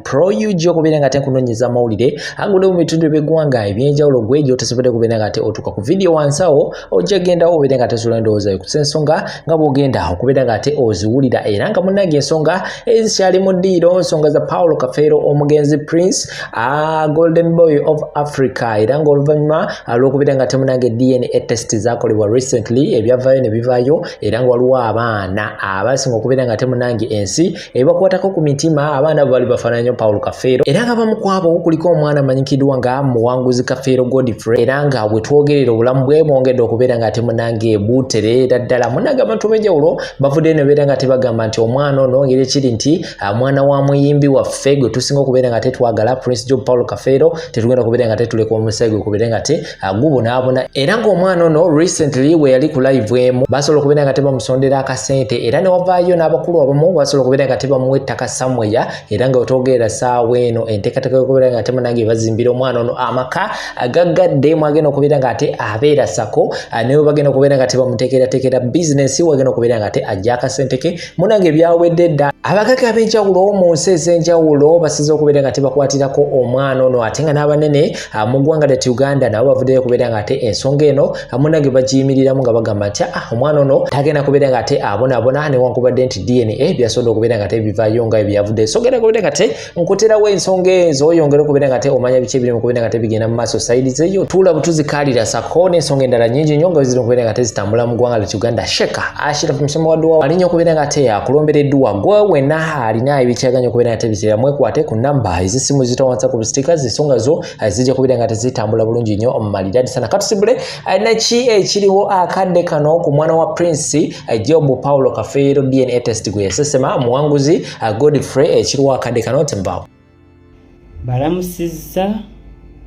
pro UG okubeera nga tenkunonyeza amawulire agule mu bitundu by'eggwanga ebyenjawulo gwe otasobodde kubeera nga otuuka ku video wansawo ojja genda obeera nga tesobola ndowooza ku ensonga nga bw'ogenda okubeera nga oziwulira era nga munnange ensonga ezikyali mu ddiiro ensonga za Paulo Kafeero omugenzi Prince Golden Boy of Africa era nga oluvannyuma lw'okubeera nga munnange DNA test zakolebwa recently ebyavaayo ne bivaayo era nga waliwo abaana abasinga okubeera nga munnange ensi ebakwatako ku mitima abaana bali bafaananya Paulo Kafeero era nga bamu ku abo kuliko omwana amanyikiddwa nga Muwanguzi Kafeero Godfrey era nga bwe twogerera obulamu bwe bwongedde okubeera nga munnange buutereera ddala munnange abantu b'enjawulo bavudde ne beera nga bagamba nti omwana ono ngeri ekiri nti mwana wa muyimbi waffe gwe tusinga okubeera nga twagala Prince Job Paulo Kafeero tetugenda okubeera nga tuleka omusaayi gwe okubeera nga gubonaabona era ng'omwana ono recently we yali ku live emu basobola okubeera nga bamusondera akasente era ne wavaayo n'abakulu abamu basobola okubeera nga bamuwa ettaka somewhere era nga wetwogerera saawa eno enteekateeka y'okubeera nga munnange bazimbira omwana ono amaka agaggadde mwagenda okubeera nga abeera sako naye bagenda okubeera nga bamuteekerateekera bizinesi wagenda okubeera nga ajja akasente ke munnange byawedde dda abagagga ab'enjawulo mu nsi ez'enjawulo basize okubeera nga bakwatirako omwana ono ate nga n'abanene mu ggwanga lyattu Uganda nabo bavuddeyo okubeera nga ensonga eno munnange bagiyimiriramu nga bagamba nti omwana ono tagenda kubeera nga abonaabona newankubadde nti DNA byasobodde okubeera nga bivaayo nga byavudde so genda kubeera nga nkuterawo ensonga ezo oyongera okubeera nga omanya biki ebiri mu kubeera nga bigenda mu maaso sayidi zeyo tuula butuzikaalira sako n'ensonga endala nnyingi nnyo nga ziri okubeera nga zitambula mu ggwanga lyattu Uganda Sheka Ashraf Musoma wadduwa alinnya okubeera nga akulombereddwa gwe wenna alina ebikyaganya okubeera nga bizira mwekwate ku namba ezisimu zito WhatsApp ku stickers ensonga zo zijja kubeera nga zitambula bulungi nnyo omumaliradi sana katusibule naki ekiriwo akadde kano ku mwana wa Prince Job Paulo Kafeero DNA test gwe yasesema Muwanguzi Godfrey ekiriwo akadde kano tembaawo balamusizza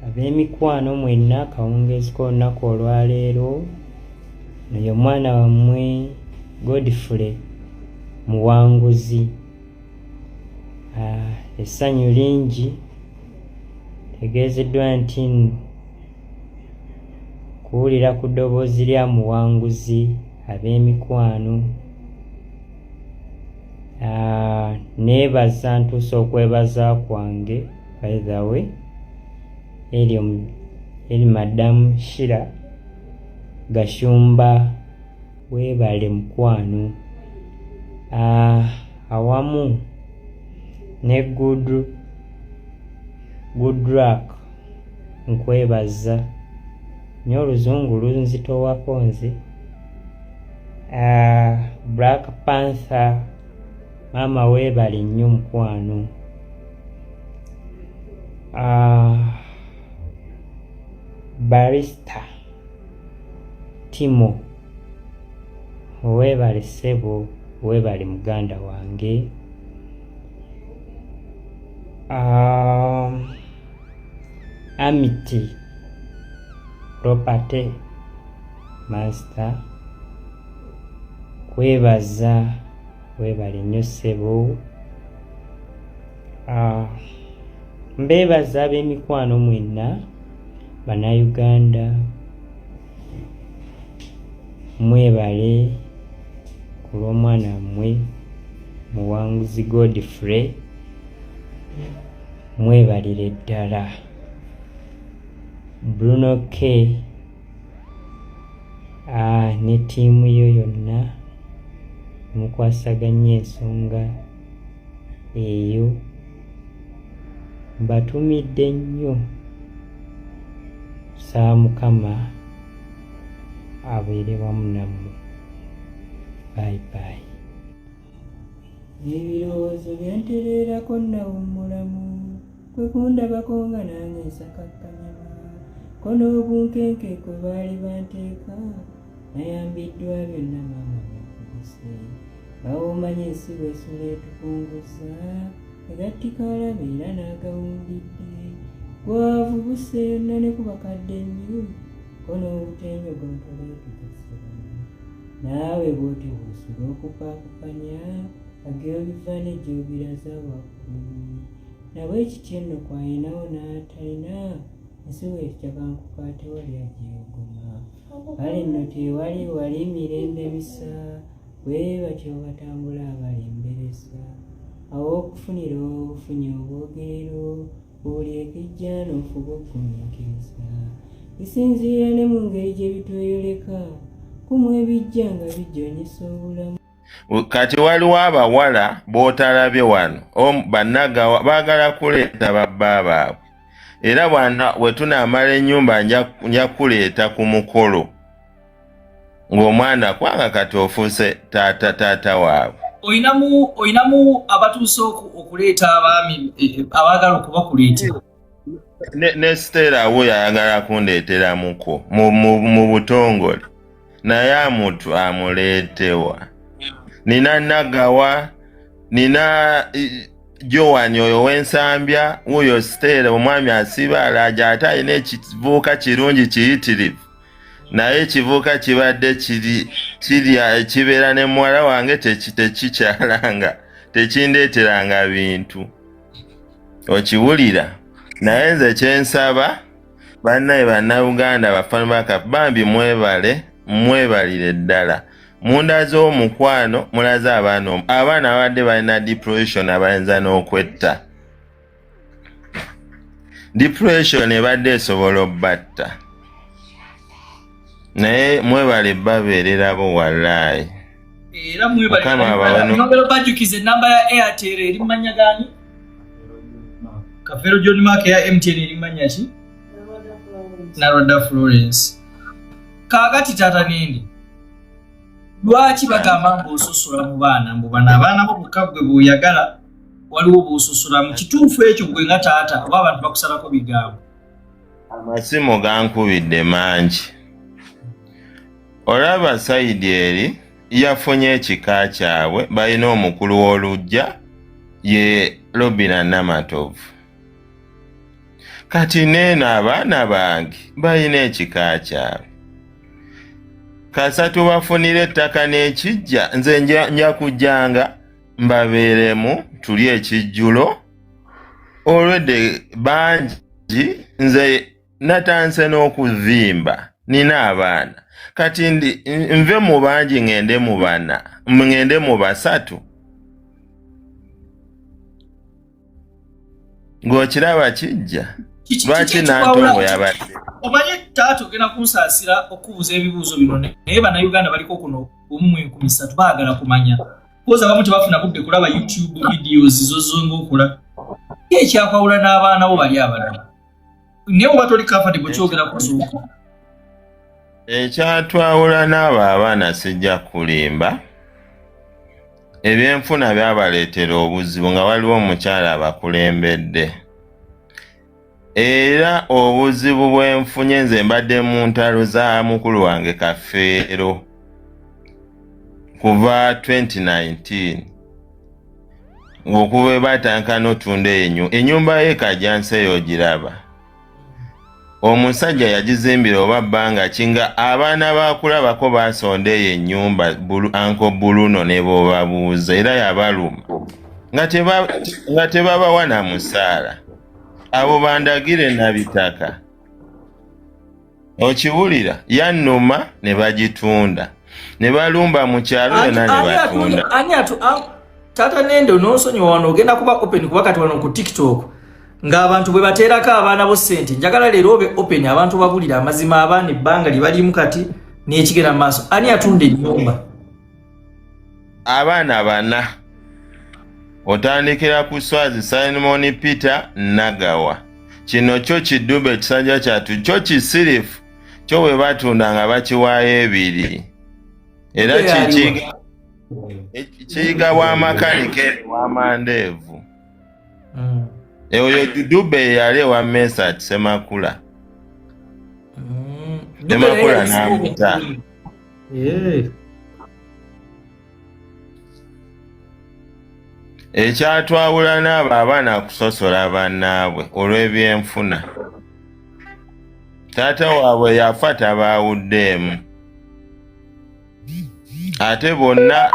ab'emikwano mwenna kawungeezi k'olunaku olwaleero naye omwana wammwe Godfrey Muwanguzi essanyu lingi tegeezeddwa nti kuwulira ku ddoboozi lya Muwanguzi ab'emikwano neebaza ntuuse okwebaza kwange by the way eri Madamu Shira Gashumba weebale mukwano awamu ne good luck nkwebaza nnyo oluzungu lunzitowako nze Black Panther maama weebale nnyo mukwano Barrister Timo weebale ssebo weebale muganda wange Amity Property Master kwebaza weebale nnyo ssebo mbeebaza ab'emikwano mwenna Bannayuganda mwebale ku lw'omwana mmwe Muwanguzi Godfrey mwebalire ddala Bruno K ne ttiimu yo yonna mukwasaganya ensonga eyo mbatumidde nnyo saa Mukama abeere wamu nammwe bye bye ebirowoozo byantereerako nawummulamu kwe kundabako nga nange nsakakkanyama ko n'obunkenke kwe baali banteeka nayambiddwa byonna maama byakubise bawomanya ensi bwesula etukunguza egattikalabe era n'agawumbidde gwavubuse yonna ne ku bakadde nnyo ko n'obutembe gontoleetukasira naawe bw'oti bw'osula okupaakukanya ageo bifaane gy'obiraza waggulu nabwe ekityo nno kwayinawo n'atalina ensi bwetutya kankukwate wali agyegoma kale nno tewali wali mirembe bisa bwe batyo batambula abalembereza aw'okufunira obufunye obwogerero buli ekijja n'ofuba okunyikiriza bisinziira ne mu ngeri gye bitweyoleka kumu ebijja nga bijjonyesa obulamu. Kati waliwo abawala b'otalabye wano bannagawa baagala kuleeta babba baabwe era bwe tunaamala ennyumba nja kuleeta ku mukolo ng'omwana kwanga kati ofuuse taata waabwe. Oyinamu abatuuse okuleeta abaami abaagala okubakuleetera. Ne Stella wo yayagala kundeetera muko mu butongole naye amuleetewa. Nina Nagawa, nina Joani oyo w'ensambya, wuyo Stella omwami asiba alaja ate alina ekivuuka kirungi kiyitirivu. Naye ekivuuka kibadde kibeera ne muwala wange tekikyalanga, tekindeeteranga bintu. Okiwulira? Naye nze kyensaba bannaye bannayuganda bafano bakafu bambi mwebalire ddala. Munda z'omukwano mulaze abaana abadde balina depression abayinza n'okwetta. Depression ebadde esobola obbatta. Naye mwebale babeerera bo wallaahi. Era mwebale bajukiza ennamba ya Airtel eri mmanya gaani? Kafero John Mark ya MTN eri mmanya ki? Narada Florence. Kaagati taata nindi. Lwaki bagamba ng'osusula mu baana mbu bano abaana bo bokka gwe bw'oyagala waliwo bw'osusula mu kituufu ekyo gwe nga taata oba abantu bakusalako bigambo? Amasimu gankubidde mangi. Olaba Saidi eri yafunye ekika kyabwe balina omukulu w'oluggya ye Robina Namatovu. Kati neeno abaana bange balina ekika kyabwe. Kasatu bafunire ettaka n'ekijja nze nja kujjanga mbabeeremu tulye ekijjulo olwedde bangi nze natanse n'okuvimba nina abaana kati nve mu bangi ngende mu bana ngende mu basatu ng'okiraba kijja lwaki nantongo yabadde. Omanye taata ogenda kunsaasira okubuuza ebibuuzo bino naye bannayuganda baliko kuno 13 baagala kumanya koza abamu tebafuna budde kulaba YouTube videos zozonga okola ekyakwawula n'abaana bo bali abalala naye oba toli comfortable kyogera kusooka. Ekyatwawula n'abo abaana sijja kulimba ebyenfuna byabaleetera obuzibu nga waliwo omukyala abakulembedde. Era obuzibu bwenfunye nze mbadde mu ntalo za mukulu wange Kafeero kuva 2019 ng'okuba batankana otunda ennyumba ye Kajjanseyo ogiraba. Omusajja yagizimbira oba bbanga kinga abaana bakulabako basonda eyo ennyumba Uncle Bruno ne b'obabuuza era yabaluma nga tebabawa na musaala. Abo bandagire na bitaka. Okiwulira yannuma ne bagitunda ne balumba mu kyalo yonna ne batunda. Taata nendo n'onsonyiwa wano ogenda kuba open kuba kati wano ku TikTok ng'abantu bwe bateerako abaana bo ssente njagala leero obe open abantu babulira amazima abaana ebbanga libalimu kati n'ekigera mu maaso. Ani atunda ennyumba? Abaana bana. Otandikira ku Swazi Simon Peter Nagawa. Kino kyo kidube ekisajja kyatu kyo kisirifu kyo bwe batunda nga bakiwaayo ebiri. Era kiyiga w'amakanike w'amandeevu. Eyo dube yali wa Mesat Semakula. Semakula n'amuta. Ekyatwawula n'abo abaana kusosola bannaabwe olw'ebyenfuna. Taata waabwe yafa tabaawuddeemu. Ate bonna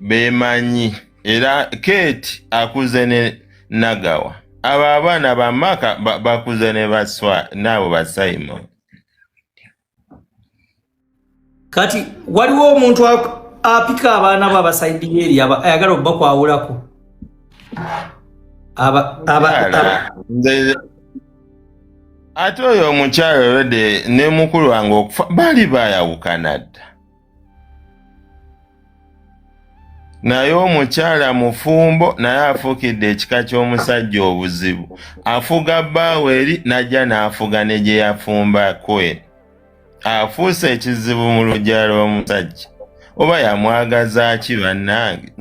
beemanyi era Kate akuze ne Nagawa. Abo abaana bamaka bakuze ne baswa n'abo ba Simon. Kati waliwo omuntu apika abaana baba side eri ayagala obakwawulako ate oyo omukyalo olwedde ne mukulu wange okufa bali bayawukana dda naye omukyala mufumbo naye afuukidde ekika ky'omusajja obuzibu afuga bbaawe eri najja n'afuga ne gye yafumbako eri afuuse ekizibu mu luggya lw'omusajja oba yamwagaza ki bannange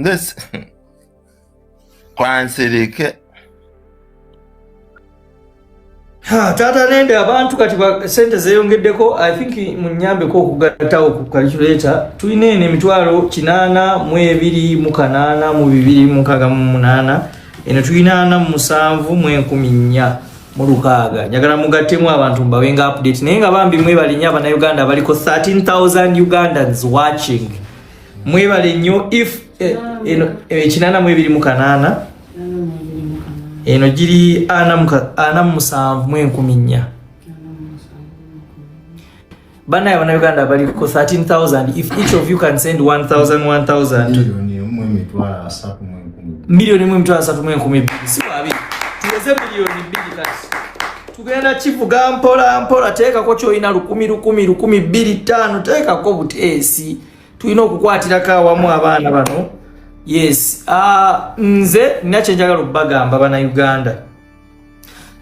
kwansirike taata nende abantu kati sente zeyongeddeko I think munyambeko okugattawo ku calculator tulina eno emitwalo 828 mu 268 eno tulina 4,714 mu 6 njagala mugattemu abantu mbawenga update naye nga bambi mwebale nnyo abannayuganda abaliko 13,000 Ugandans watching mwebale nnyo if eno 828 eno giri 4,714 banaye abannayuganda abaliko 13,000 if each of you can send 1,000 milioni mu 3,12 si wabi tuweze milioni 2 kati tugenda kivuga mpola mpola teekako kyoyina 10,000 2,500 teekako buteesi tulina okukwatirako awamu abaana bano yes nze nina kyenjagala okubagamba bannayuganda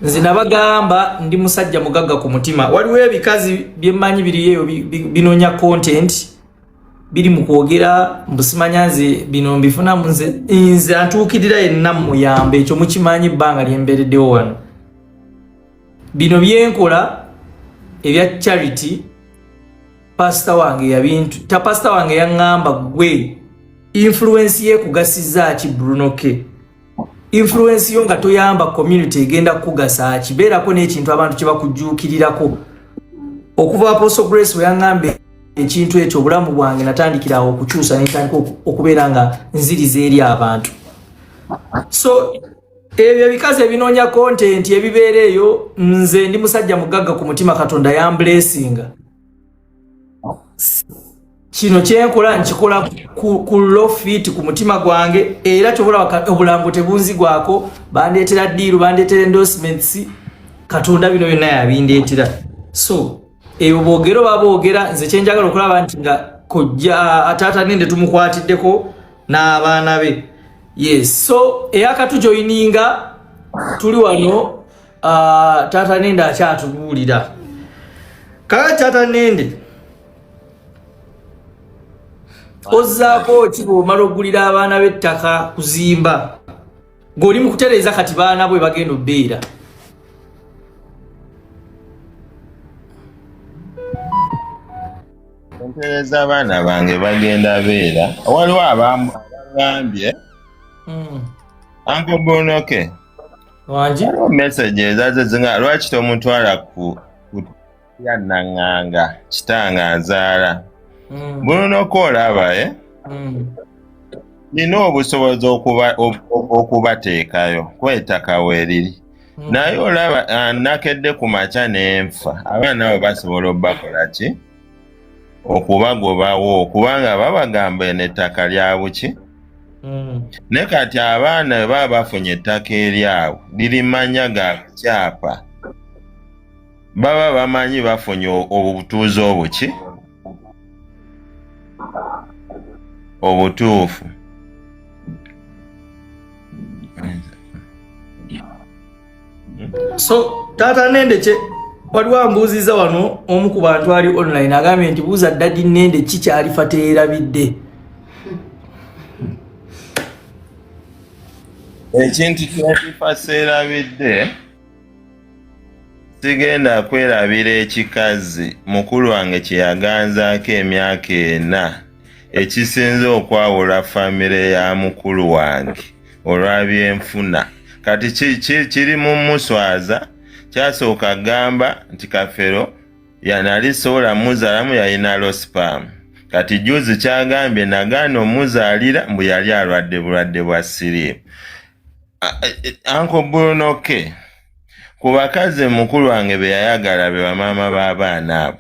nze nabagamba ndi musajja mugagga ku mutima waliwo ebikazi byemmanyi biriyo binonya content biri mu kwogera mbusimanya nze bino mbifuna nze antuukirira yenna muyambe ekyo mukimanyi ebbanga lyembereddewo wano bino byenkola ebya charity pastor wange yabintu pastor wange yaŋŋamba gwe influence ye kugasiza ki Bruno K influence yo nga toyamba community egenda kugasa ki beerako n'ekintu abantu kye bakujjuukirirako okuva Apostle Grace we yaŋŋambe ekintu ekyo obulamu bwange natandikirawo okukyusa n'entandika okubeera nga nziriza eri abantu so ebyo bikazi ebinoonya content ebibeera eyo nze ndi musajja mugagga ku mutima Katonda yamblessinga kino kyenkola nkikola ku low fit ku mutima gwange era kyobola obulambo tebunzigwako bandeetera diiru bandeetera endorsements Katonda bino byonna yabindeetera so eyo boogero baboogera nze kyenjagala okulaba nti nga kojja ataata nende tumukwatiddeko n'abaana be yes so eyakatujoyininga tuli wano taata nende akyatubuulira kaka taata nende ozzaako ki bw'omala okugulira abaana b'ettaka kuzimba ng'oli mu kutereeza kati baana bwe bagenda obbeera ntereza abaana bange bagenda beera waliwo abagambye Uncle Bruno K wangi message ezaze zinga lwaki tomutwala ku yannaŋŋanga kitange azaala Bruno K olaba nina obusobozi okubateekayo kwetaka weeriri naye olaba nakedde ku makya n'enfa abaana abo basobola obbakola ki okubagobawo kubanga babagamba eno ettaka lya buki ne kati abaana bwe baba bafunye ettaka eryawo lirimanya ga kukyapa baba bamanyi bafunye obutuuzi obuki obutuufu so taata nende kye waliwo ambuuziza wano omu ku bantu ali online agambye nti buuza ddadi nende kikyalifa teerabidde ekintu kyakifa seerabidde sigenda kwerabira ekikazi mukulu wange kye yaganzaako emyaka 4 ekisinze okwawula famire ya mukulu wange olwabyenfuna kati kiri mu muswaza kyasooka gamba nti Kafero yanali sobola muzaalamu yalina lospamu kati juzi kyagambye nagaana omuzaalira mbu yali alwadde bulwadde bwa siriimu Uncle Bruno K ku bakazi mukulu wange be yayagala be bamaama b'abaana abo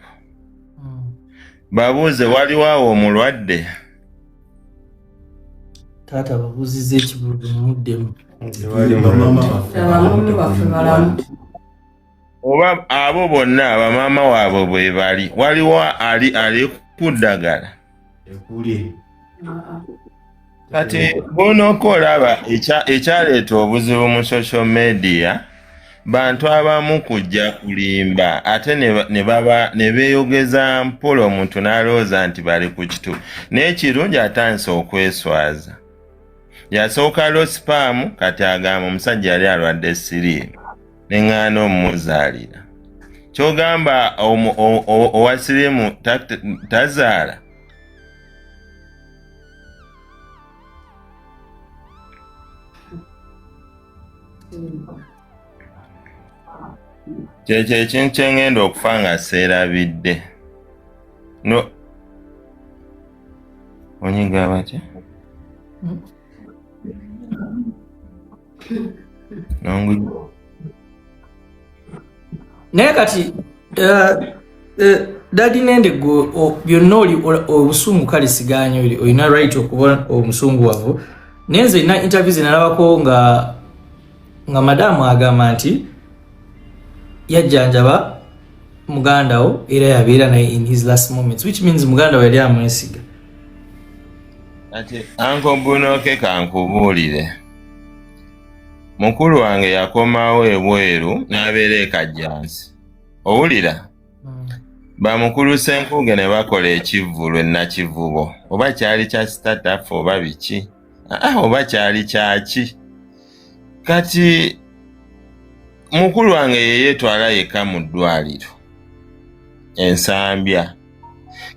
babuuze waliwo awo omulwadde taata babuzize ekibulu muddemu oba abo bonna abamaama waabwe bwe bali waliwo ali ku ddagala kati bonoka olaba ekyaleeta obuzibu mu social media bantu abamu kujja kulimba ate ne beeyogeza mpola omuntu n'alowooza nti bali ku kitu n'ekirungi atandise okweswaza yasooka losipaamu kati agamba omusajja yali alwadde siriimu neŋŋaana omumuzaalira kyogamba owa siriimu tazaala kyekyo ekintu kyeŋŋenda okufa nga seerabidde no onyiga batya naye kati dadi nende byonna oli obusungu kale siganya olina right okuba omusungu wavu naye nze ina interview zenalabako nga madamu agamba nti yajjanjaba muganda wo era yabeera naye in his last moments, which means muganda we yali amwesiga. Ati Uncle Bunoke kankubuulire, mukulu wange yakomawo ebweru n'abeera e Kajjansi, owulira? Bamukulu Senkuge ne bakola ekivvulu e Nakivubo, oba kyali kya startup oba biki, oba kyali kyaki. Kati mukulu wange yeetwala yekka mu ddwaliro Ensambya.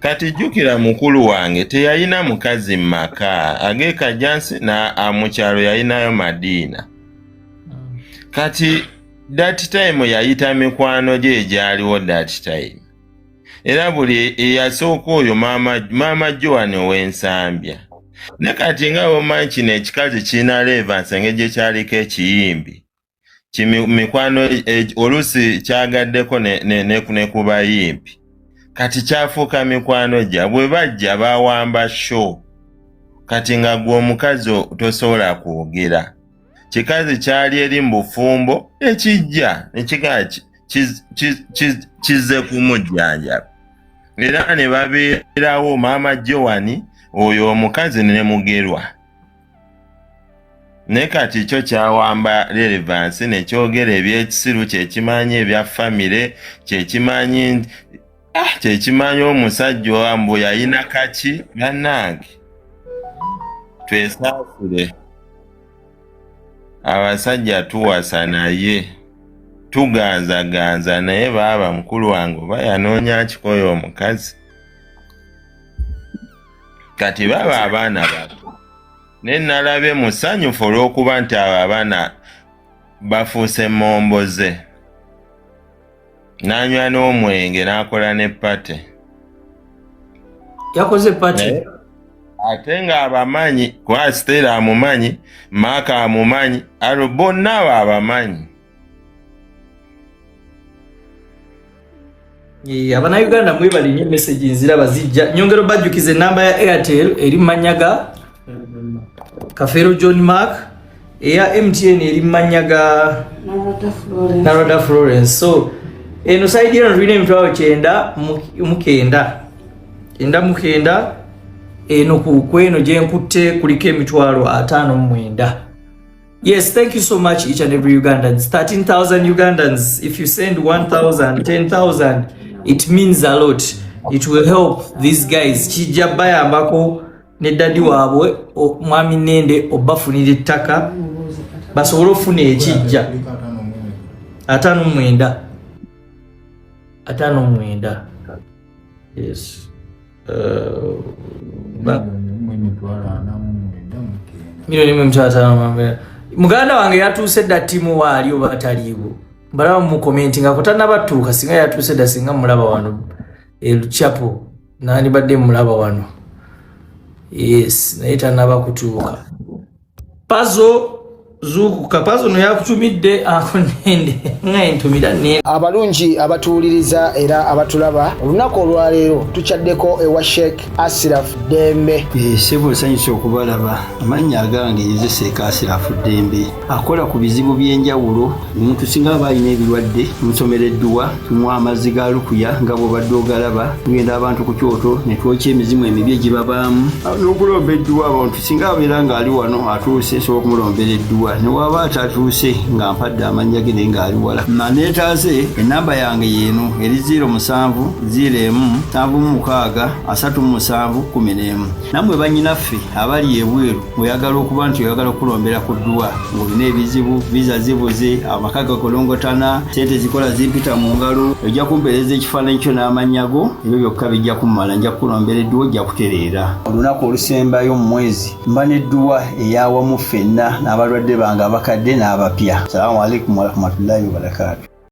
Kati jjukira mukulu wange teyalina mukazi mu maka, ag'e Kajjansi mu kyalo yalinayo Madiina. Kati that time yayita mikwano gye egyaliwo that time. Era buli eyasooka oyo maama Joan ow'Ensambya. Ne kati nga omanyi kino ekikazi kirina Levansi engeri kyaliko ekiyimbi. Mikwano oluusi kyagaddeko ne ku bayimbi. Kati kyafuuka mikwano gya bwe bajja bawamba show. Kati nga gwe omukazi tosobola kwogera. Kikazi kyali eri mu bufumbo ekijja nekigaa kizze kumujjanjaba. Era ne babeerawo maama Joan oyo omukazi ne mugerwa. Ne kati kyo kyawamba Relevance ne kyogera ebyekisiru kyekimanyi ebya famire kyekimanyi omusajja owambu yalina kaki bannange. Twesaasire abasajja tuwasa naye tuganzaganza naye baaba mukulu wange oba yanoonya kikoyo omukazi. Kati baba abaana bato ne nalabe musanyufu olw'okuba nti abo abaana bafuuse momboze. N'anywa n'omwenge n'akola ne pate. Yakoze pate? Ate nga abamanyi, kwa Stella amumanyi, Maka amumanyi, alo bonna abo abamanyi. Abannayuganda mwebale nnyo message nziraba zijja. Nyongero bajjukize namba ya Airtel eri Manyaga Kafero John Mark, eya MTN eri Manyaga Narada Florence. So eno side eno tulina emitwalo 9 eno kweno gye nkutte kuliko emitwalo 59. Yes, thank you so much each and every Ugandans. 13,000 Ugandans. If you send 1,000, 10,000, it means a lot. It will help these guys. Kijja bayambako ne daddy waabwe mwami Nende obafunira ettaka basobole ofuna ekijja 59. Yes. Milioni 5 muganda wange yatuuse dda ttiimu waali oba ataliiwo mbalaba mu komenti nga kotanabatuuka singa yatuuse dda singa mulaba wano Luchapo nani badde mulaba wano. Yes, naye tanaba kutuuka. Pazo Zuku kapazo no yakutumidde akonende nga entumira ne abalungi abatuuliriza era abatulaba olunaku olwaleero tukyaddeko ewa Sheikh Ashraf Dembe. Sebo sanyusa okubalaba amannya agange nze Sheikh Ashraf Dembe akola ku bizibu by'enjawulo. Omuntu singa aba alina ebirwadde musomereddwa tumuwa amazzi ga lukuya nga bw'obadde ogalaba tugenda abantu ku kyoto ne twokya emizimu emibi egibabaamu n'okulomba edduwa. Abantu singa abeera ng'ali wano atuuse sobola okumulombera edduwa ne waba atatuuse nga mpadde amannya ge naye ng'ali wala neetaase ennamba yange yeeno eri 07 01 76 37 11. Nammwe bannyinaffe abali ebweru oyagala okuba nti oyagala okulombera ku dduwa ng'olina ebizibu viza zibuze amaka gakolongotana sente zikola zimpita mu ngalo ojja kumpeereza ekifaananyi kyo n'amannya go ebyo byokka bijja kummala nja kukulombera edduwa ojja kutereera. Olunaku olusembayo mu mwezi mba n'edduwa eyawamu ffenna n'abalwadde bange abakadde n'abapya. Salaamu alaikum warahmatullahi wabarakatuh.